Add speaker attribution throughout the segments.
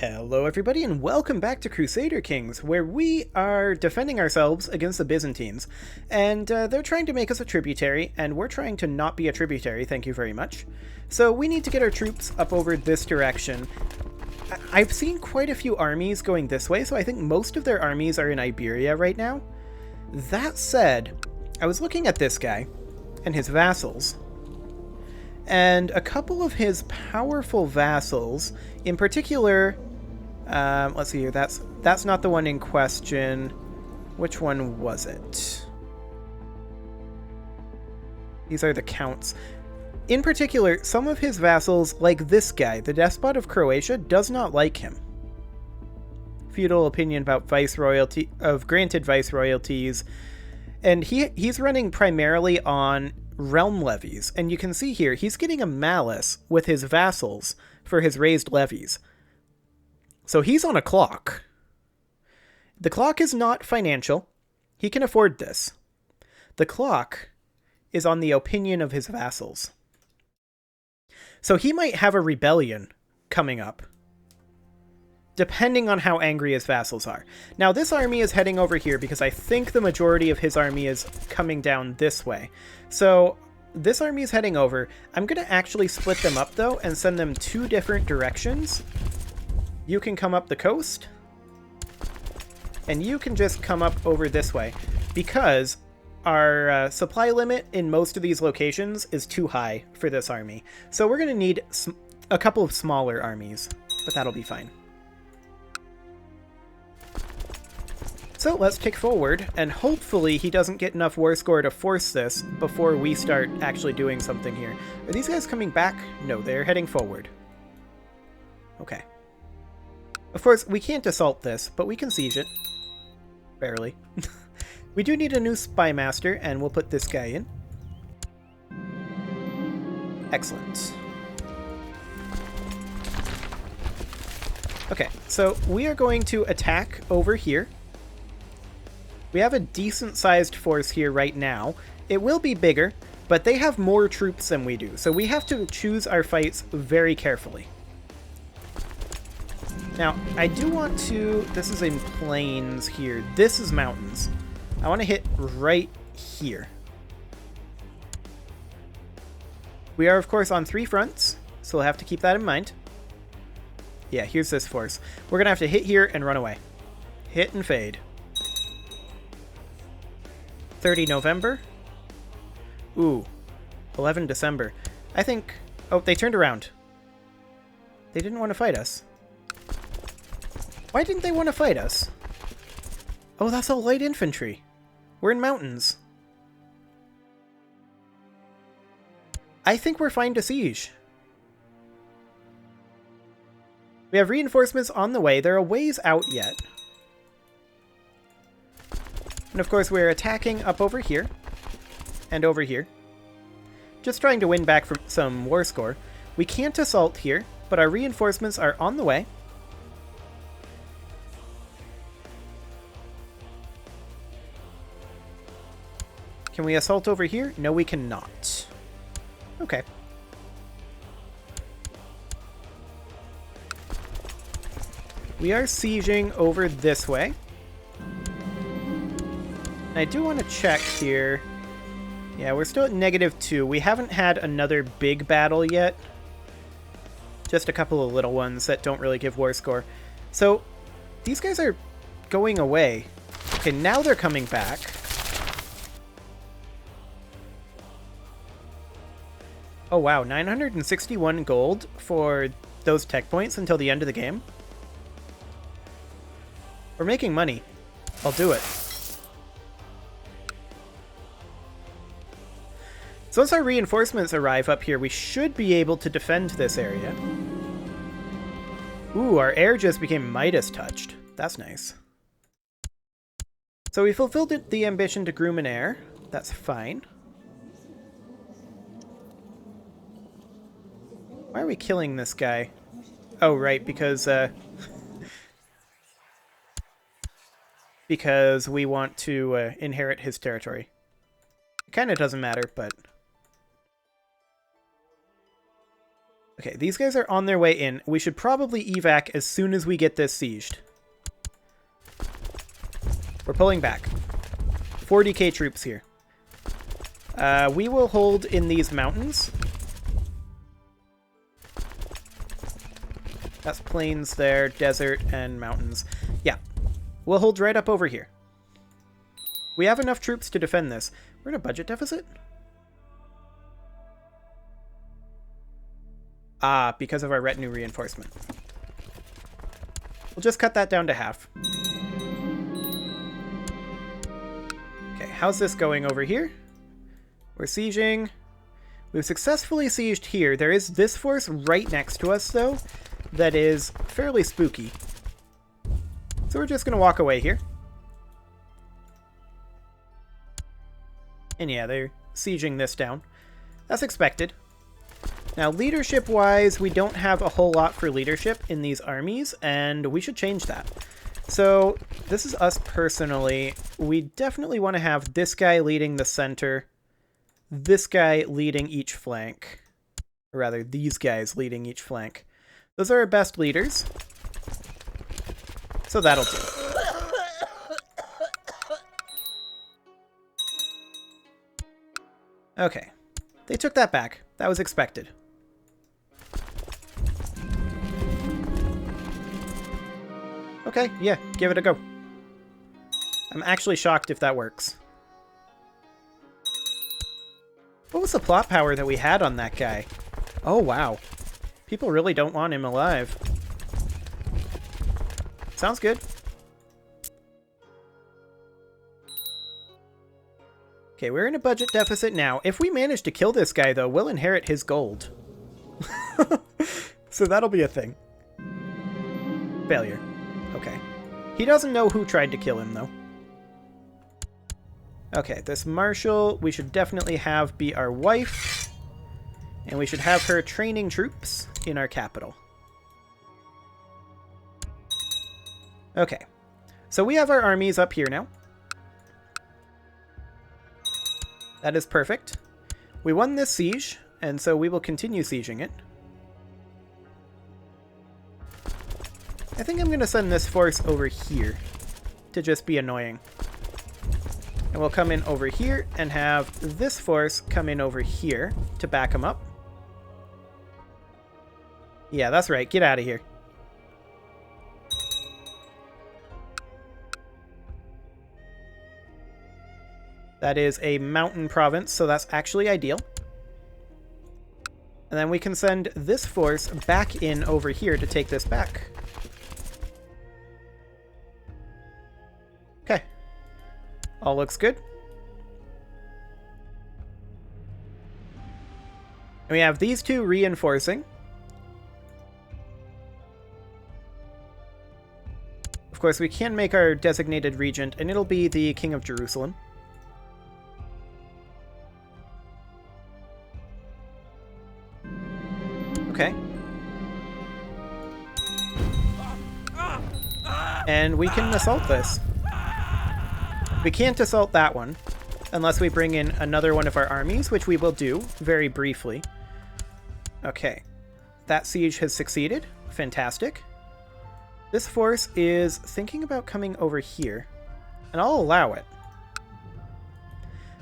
Speaker 1: Hello everybody and welcome back to Crusader Kings, where we are defending ourselves against the Byzantines. And they're trying to make us a tributary, and we're trying to not be a tributary, thank you very much. So we need to get our troops up over this direction. I've seen quite a few armies going this way, so I think most of their armies are in Iberia right now. That said, I was looking at this guy and his vassals, and a couple of his powerful vassals, in particular, let's see here, that's not the one in question. Which one was it? These are the counts. In particular, some of his vassals, like this guy, the despot of Croatia, does not like him. Feudal opinion about viceroyalty, of granted viceroyalties, and he's running primarily on realm levies, and you can see here he's getting a malus with his vassals for his raised levies. So he's on a clock. The clock is not financial. He can afford this. The clock is on the opinion of his vassals. So he might have a rebellion coming up, depending on how angry his vassals are. Now, this army is heading over here because I think the majority of his army is coming down this way. So this army is heading over. I'm going to actually split them up, though, and send them two different directions. You can come up the coast, and you can just come up over this way, because our supply limit in most of these locations is too high for this army. So we're going to need a couple of smaller armies, but that'll be fine. So let's kick forward, and hopefully he doesn't get enough war score to force this before we start actually doing something here. Are these guys coming back? No, they're heading forward. Okay. Of course, we can't assault this, but we can siege it. Barely. We do need a new spy master, and we'll put this guy in. Excellent. Okay, so we are going to attack over here. We have a decent-sized force here right now. It will be bigger, but they have more troops than we do, so we have to choose our fights very carefully. Now, I do want to... This is in plains here. This is mountains. I want to hit right here. We are, of course, on 3 fronts, so we'll have to keep that in mind. Yeah, here's this force. We're going to have to hit here and run away. Hit and fade. 30 November. Ooh. 11 December. I think... Oh, they turned around. They didn't want to fight us. Why didn't they want to fight us? Oh, that's all light infantry. We're in mountains. I think we're fine to siege. We have reinforcements on the way. They're a ways out yet. And of course, we're attacking up over here and over here. Just trying to win back from some war score. We can't assault here, but our reinforcements are on the way. Can we assault over here? No, we cannot. Okay. We are sieging over this way. And I do want to check here. Yeah, we're still at -2. We haven't had another big battle yet. Just a couple of little ones that don't really give war score. So, these guys are going away. Okay, now they're coming back. Oh wow, 961 gold for those tech points until the end of the game. We're making money. I'll do it. So once our reinforcements arrive up here, we should be able to defend this area. Ooh, our air just became Midas touched. That's nice. So we fulfilled the ambition to groom an heir. That's fine. Why are we killing this guy? Oh, right, because we want to inherit his territory. It kind of doesn't matter, but... Okay, these guys are on their way in. We should probably evac as soon as we get this sieged. We're pulling back. 40k troops here. We will hold in these mountains. That's plains there, desert, and mountains. Yeah, we'll hold right up over here. We have enough troops to defend this. We're in a budget deficit? Ah, because of our retinue reinforcement. We'll just cut that down to half. Okay, how's this going over here? We're sieging. We've successfully sieged here. There is this force right next to us, though, that is fairly spooky. So we're just going to walk away here. And yeah, they're sieging this down. That's expected. Now, leadership-wise, we don't have a whole lot for leadership in these armies, and we should change that. So, this is us personally. We definitely want to have this guy leading the center, this guy leading each flank. Or rather, these guys leading each flank. Those are our best leaders. So that'll do. Okay. They took that back. That was expected. Okay, yeah, give it a go. I'm actually shocked if that works. What was the plot power that we had on that guy? Oh, wow. People really don't want him alive. Sounds good. Okay, we're in a budget deficit now. If we manage to kill this guy, though, we'll inherit his gold. So that'll be a thing. Failure. Okay. He doesn't know who tried to kill him, though. Okay, this marshal we should definitely have be our wife. And we should have her training troops in our capital. Okay. So we have our armies up here now. That is perfect. We won this siege, and so we will continue sieging it. I think I'm going to send this force over here to just be annoying. And we'll come in over here and have this force come in over here to back them up. Yeah, that's right. Get out of here. That is a mountain province, so that's actually ideal. And then we can send this force back in over here to take this back. Okay. All looks good. And we have these two reinforcing. Of course, we can make our designated regent, and it'll be the King of Jerusalem. Okay. And we can assault this. We can't assault that one unless we bring in another one of our armies, which we will do very briefly. Okay. That siege has succeeded. Fantastic. This force is thinking about coming over here, and I'll allow it.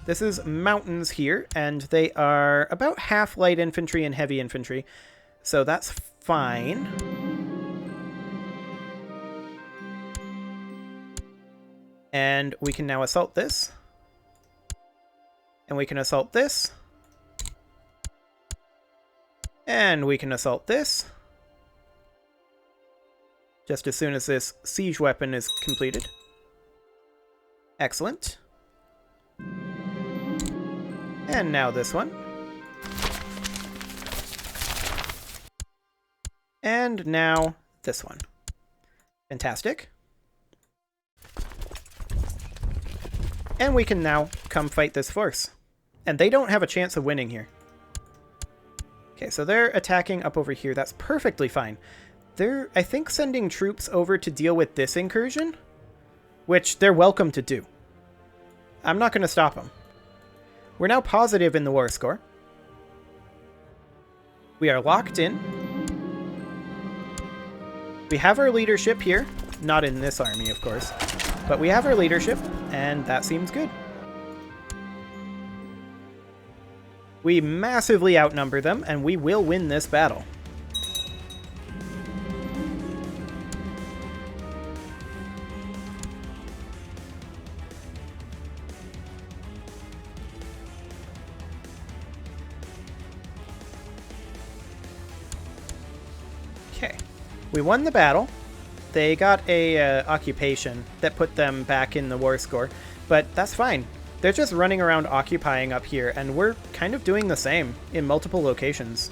Speaker 1: This is mountains here, and they are about half light infantry and heavy infantry, so that's fine. And we can now assault this. And we can assault this. And we can assault this. Just as soon as this siege weapon is completed. Excellent. And now this one. And now this one. Fantastic. And we can now come fight this force. And they don't have a chance of winning here. Okay, so they're attacking up over here. That's perfectly fine. They're, I think, sending troops over to deal with this incursion, which they're welcome to do. I'm not going to stop them. We're now positive in the war score. We are locked in. We have our leadership here. Not in this army, of course. But we have our leadership, and that seems good. We massively outnumber them, and we will win this battle. Okay. We won the battle. They got a occupation that put them back in the war score, but that's fine. They're just running around occupying up here, and we're kind of doing the same in multiple locations.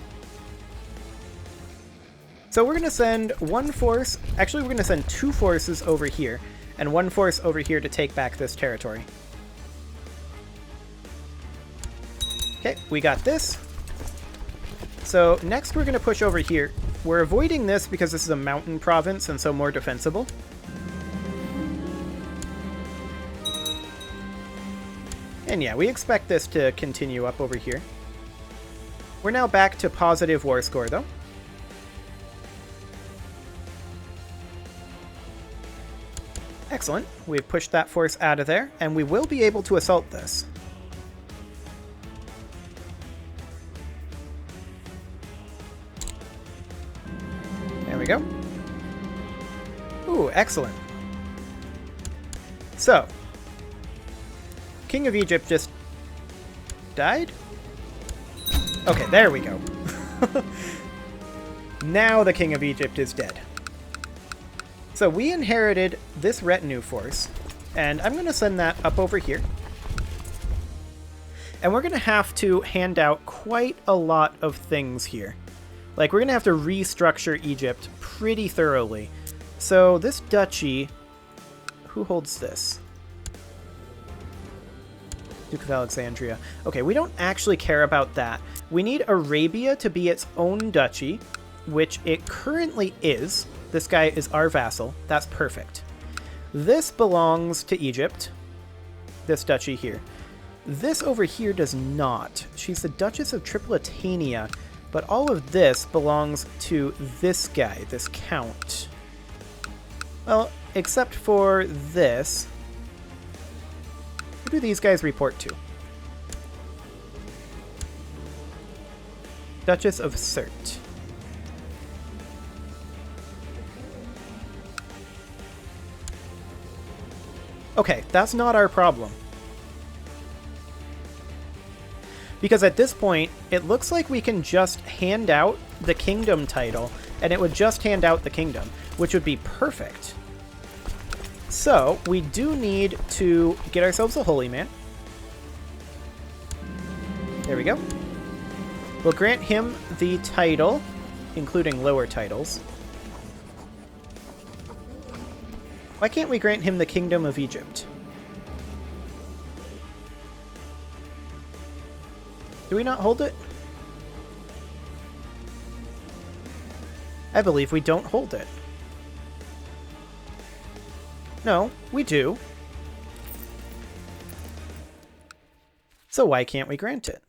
Speaker 1: So we're going to send one force, actually we're going to send 2 forces over here, and 1 force over here to take back this territory. Okay, we got this. So next we're going to push over here. We're avoiding this because this is a mountain province and so more defensible. And yeah, we expect this to continue up over here. We're now back to positive war score though. Excellent. We've pushed that force out of there, and we will be able to assault this. There we go. Ooh, excellent. So, King of Egypt just died? Okay, there we go. Now the King of Egypt is dead. So we inherited this retinue force, and I'm going to send that up over here. And we're going to have to hand out quite a lot of things here. Like, we're going to have to restructure Egypt pretty thoroughly. So this duchy, who holds this? Duke of Alexandria. Okay, we don't actually care about that. We need Arabia to be its own duchy, which it currently is. This guy is our vassal. That's perfect. This belongs to Egypt. This duchy here. This over here does not. She's the Duchess of Tripolitania, but all of this belongs to this guy, this count. Well, except for this. Who do these guys report to? Duchess of Sirte. Okay, that's not our problem. Because at this point, it looks like we can just hand out the kingdom title, and it would just hand out the kingdom, which would be perfect. So, we do need to get ourselves a holy man. There we go. We'll grant him the title, including lower titles. Why can't we grant him the Kingdom of Egypt? Do we not hold it? I believe we don't hold it. No, we do. So why can't we grant it?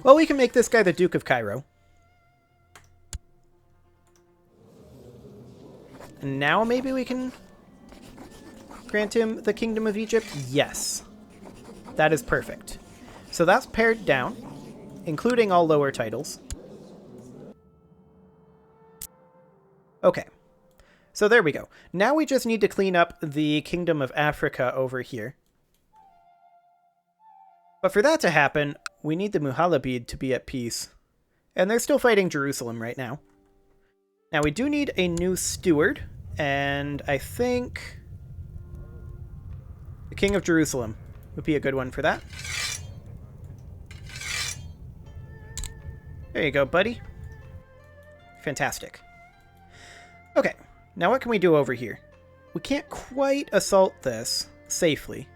Speaker 1: Well, we can make this guy the Duke of Cairo. And now maybe we can grant him the Kingdom of Egypt? Yes. That is perfect. So that's pared down, including all lower titles. Okay. So there we go. Now we just need to clean up the Kingdom of Africa over here. But for that to happen, we need the Muhalabid to be at peace. And they're still fighting Jerusalem right now. Now we do need a new steward, and I think the King of Jerusalem would be a good one for that. There you go, buddy. Fantastic. Okay, now what can we do over here? We can't quite assault this safely.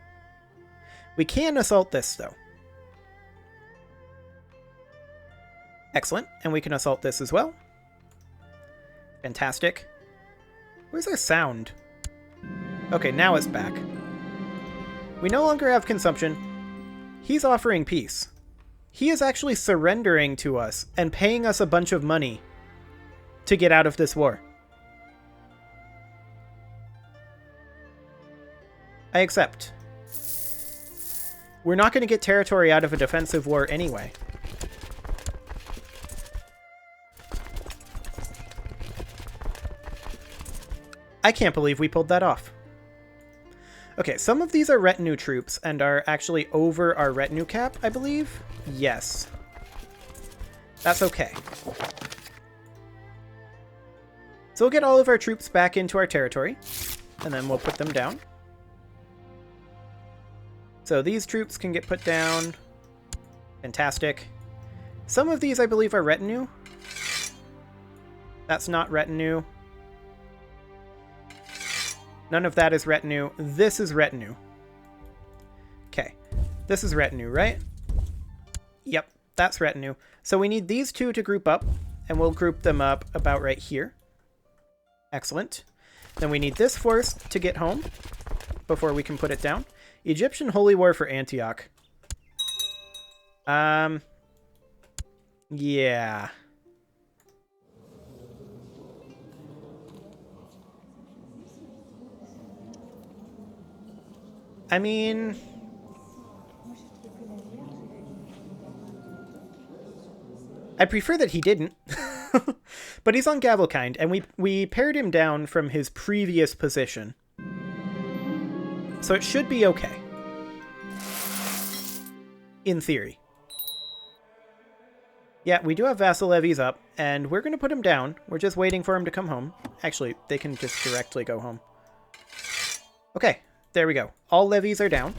Speaker 1: We can assault this, though. Excellent, and we can assault this as well. Fantastic. Where's our sound? Okay, now it's back. We no longer have consumption. He's offering peace. He is actually surrendering to us and paying us a bunch of money to get out of this war. I accept. We're not going to get territory out of a defensive war anyway. I can't believe we pulled that off. Okay, some of these are retinue troops and are actually over our retinue cap, I believe. Yes. That's okay. So we'll get all of our troops back into our territory, and then we'll put them down. So these troops can get put down. Fantastic. Some of these, I believe, are retinue. That's not retinue. None of that is retinue. This is retinue. Okay. This is retinue, right? Yep, that's retinue. So we need these two to group up, and we'll group them up about right here. Excellent. Then we need this force to get home before we can put it down. Egyptian Holy War for Antioch. Yeah. I mean, I prefer that he didn't. But he's on Gavelkind, and we pared him down from his previous position. So it should be okay. In theory. Yeah, we do have vassal levies up, and we're going to put him down. We're just waiting for him to come home. Actually, they can just directly go home. Okay, there we go. All levies are down.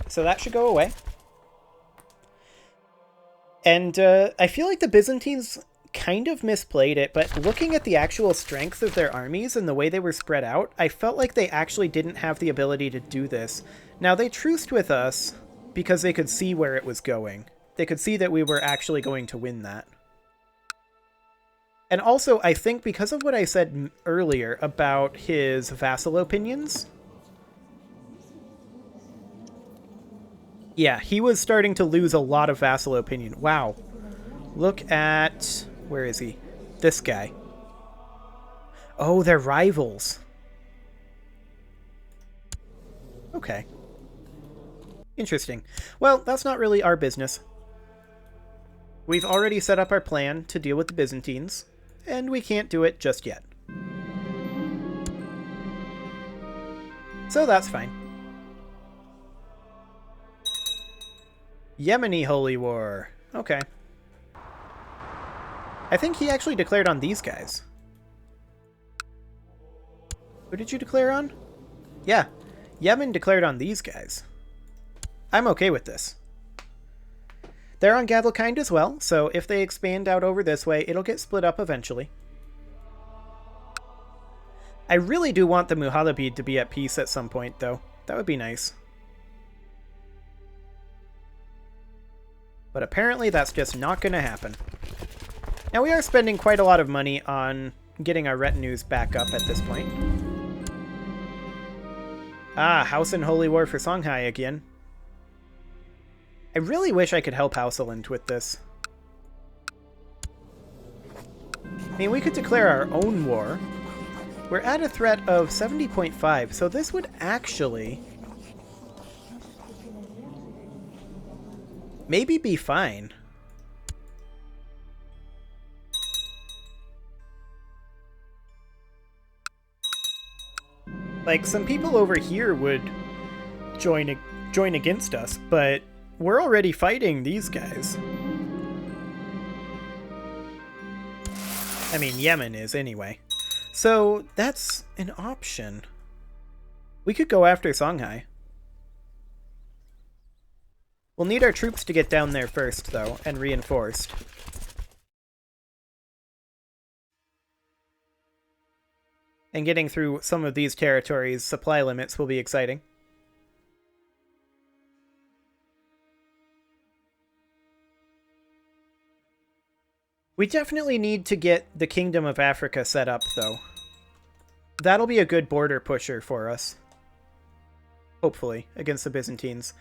Speaker 1: So that should go away. And I feel like the Byzantines kind of misplayed it, but looking at the actual strength of their armies and the way they were spread out, I felt like they actually didn't have the ability to do this. Now, they truced with us because they could see where it was going. They could see that we were actually going to win that. And also, I think because of what I said earlier about his vassal opinions, yeah, he was starting to lose a lot of vassal opinion. Wow. Look at... where is he? This guy. Oh, they're rivals. Okay. Interesting. Well, that's not really our business. We've already set up our plan to deal with the Byzantines, and we can't do it just yet. So that's fine. Yemeni Holy War. Okay. I think he actually declared on these guys. Who did you declare on? Yeah, Yemen declared on these guys. I'm okay with this. They're on Gavelkind as well, so if they expand out over this way, it'll get split up eventually. I really do want the Muhalabid to be at peace at some point, though. That would be nice. But apparently that's just not going to happen. Now, we are spending quite a lot of money on getting our retinues back up at this point. Ah, House and Holy War for Songhai again. I really wish I could help Hausaland with this. I mean, we could declare our own war. We're at a threat of 70.5, so this would actually maybe be fine. Like, some people over here would join against us, but we're already fighting these guys. I mean, Yemen is anyway. So that's an option. We could go after Songhai. We'll need our troops to get down there first, though, and reinforced. And getting through some of these territories' supply limits will be exciting. We definitely need to get the Kingdom of Africa set up, though. That'll be a good border pusher for us. Hopefully, against the Byzantines.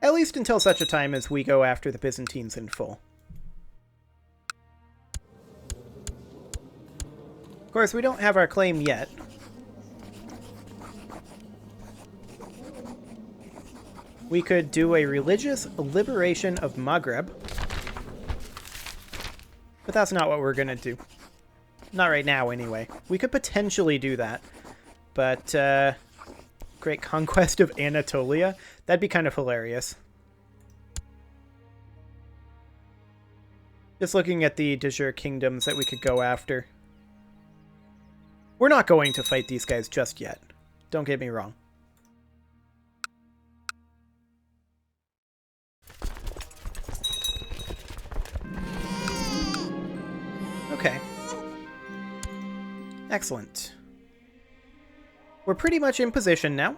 Speaker 1: At least until such a time as we go after the Byzantines in full. Of course, we don't have our claim yet. We could do a religious liberation of Maghreb. But that's not what we're going to do. Not right now, anyway. We could potentially do that. But, Great Conquest of Anatolia? That'd be kind of hilarious. Just looking at the de jure kingdoms that we could go after. We're not going to fight these guys just yet. Don't get me wrong. Okay. Excellent. We're pretty much in position now.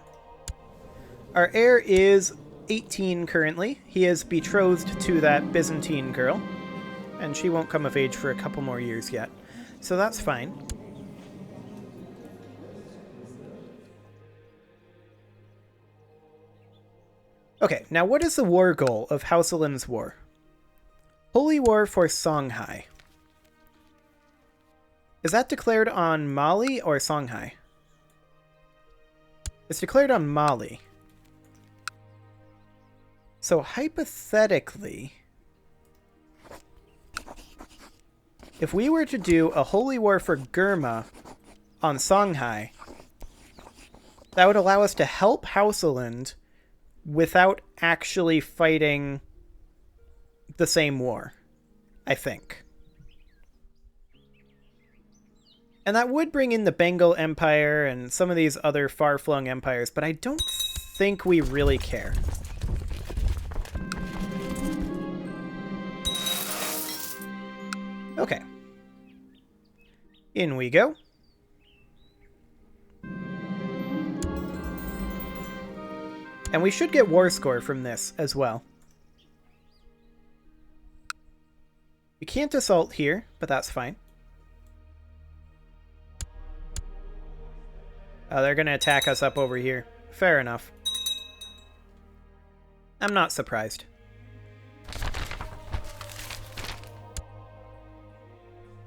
Speaker 1: Our heir is 18 currently. He is betrothed to that Byzantine girl. And she won't come of age for a couple more years yet. So that's fine. Okay, now what is the war goal of Hausaland's War? Holy War for Songhai. Is that declared on Mali or Songhai? It's declared on Mali. So hypothetically, if we were to do a holy war for Gurma on Songhai, that would allow us to help Hausaland without actually fighting the same war, I think. And that would bring in the Bengal Empire and some of these other far-flung empires, but I don't think we really care. Okay. In we go. And we should get war score from this as well. We can't assault here, but that's fine. They're going to attack us up over here. Fair enough. I'm not surprised.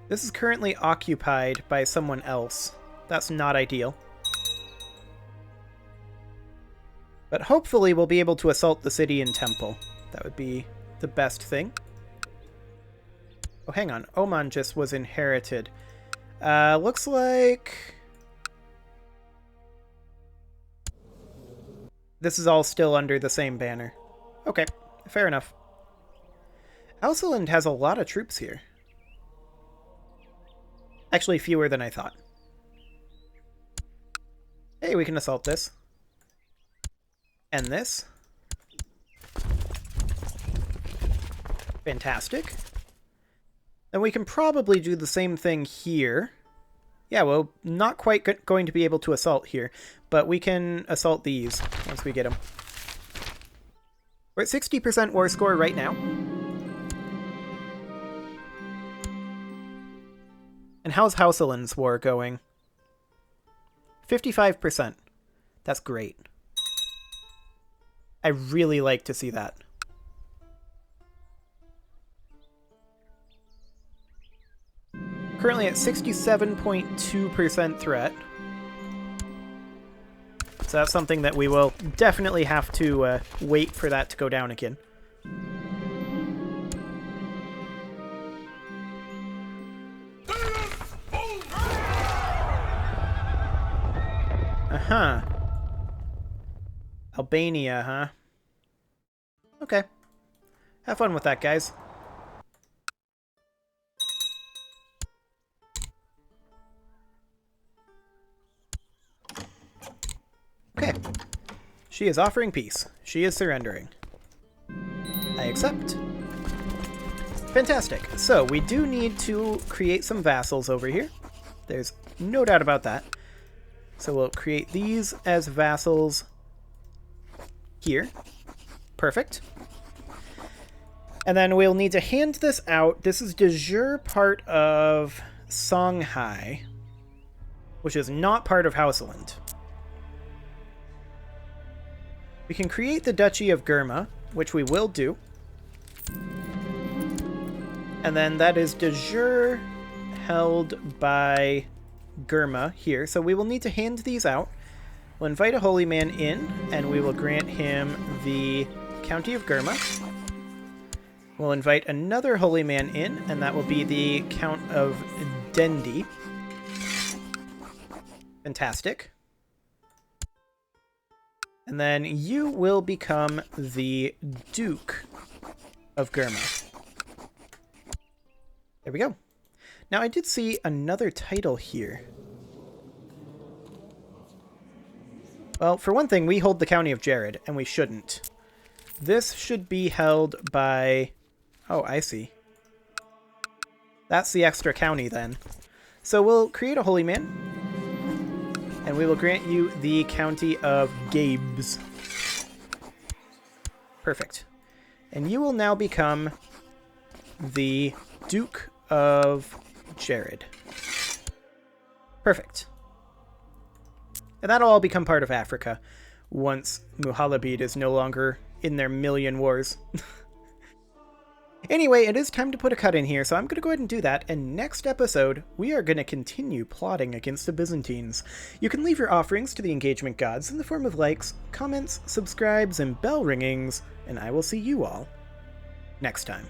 Speaker 1: This is currently occupied by someone else. That's not ideal. But hopefully we'll be able to assault the city and temple. That would be the best thing. Oh, hang on. Oman just was inherited. Looks like this is all still under the same banner. Okay, fair enough. Hausaland has a lot of troops here. Actually, fewer than I thought. Hey, we can assault this. And this. Fantastic. And we can probably do the same thing here. Yeah, well, not quite going to be able to assault here, but we can assault these once we get them. We're at 60% war score right now. And how's Hausaland's war going? 55%. That's great. I really like to see that. Currently at 67.2% threat. So that's something that we will definitely have to wait for that to go down again. Uh-huh. Albania, huh? Okay. Have fun with that, guys. Okay. She is offering peace. She is surrendering. I accept. Fantastic. So, we do need to create some vassals over here. There's no doubt about that. So we'll create these as vassals here. Perfect. And then we'll need to hand this out. This is de jure part of Songhai, which is not part of Houseland. We can create the Duchy of Gurma, which we will do. And then that is de jure held by Gurma here. So we will need to hand these out. We'll invite a holy man in, and we will grant him the County of Gurma. We'll invite another holy man in, and that will be the Count of Dendi. Fantastic. And then you will become the Duke of Gurma. There we go. Now, I did see another title here. Well, for one thing, we hold the County of Jared, and we shouldn't. This should be held by... Oh, I see. That's the extra county, then. So we'll create a holy man, and we will grant you the County of Gabes. Perfect. And you will now become the Duke of Jared. Perfect. And that'll all become part of Africa once Muhalabid is no longer in their million wars. Anyway, it is time to put a cut in here, so I'm going to go ahead and do that, and next episode, we are going to continue plotting against the Byzantines. You can leave your offerings to the engagement gods in the form of likes, comments, subscribes, and bell ringings, and I will see you all next time.